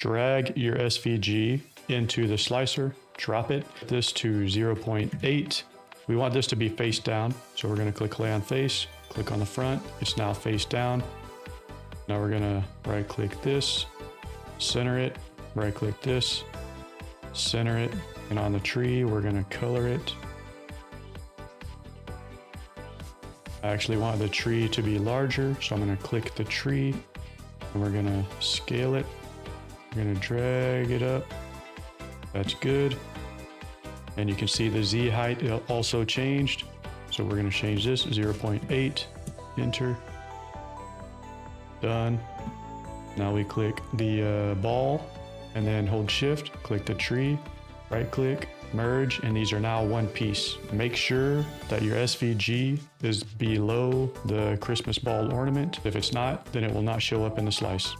drag your SVG into the slicer, drop it, this to 0.8. We want this to be face down. So we're gonna click lay on face, click on the front. It's now face down. Now we're gonna right click this, center it, right click this, center it. And on the tree, we're gonna color it. I actually want the tree to be larger, so I'm gonna click the tree and we're gonna scale it. We're gonna drag it up. That's good. And you can see the Z height also changed. So we're gonna change this 0.8, enter, done. Now we click the ball and then hold shift, click the tree, right click, merge, and these are now one piece. Make sure that your SVG is below the Christmas ball ornament. If it's not, then it will not show up in the slice.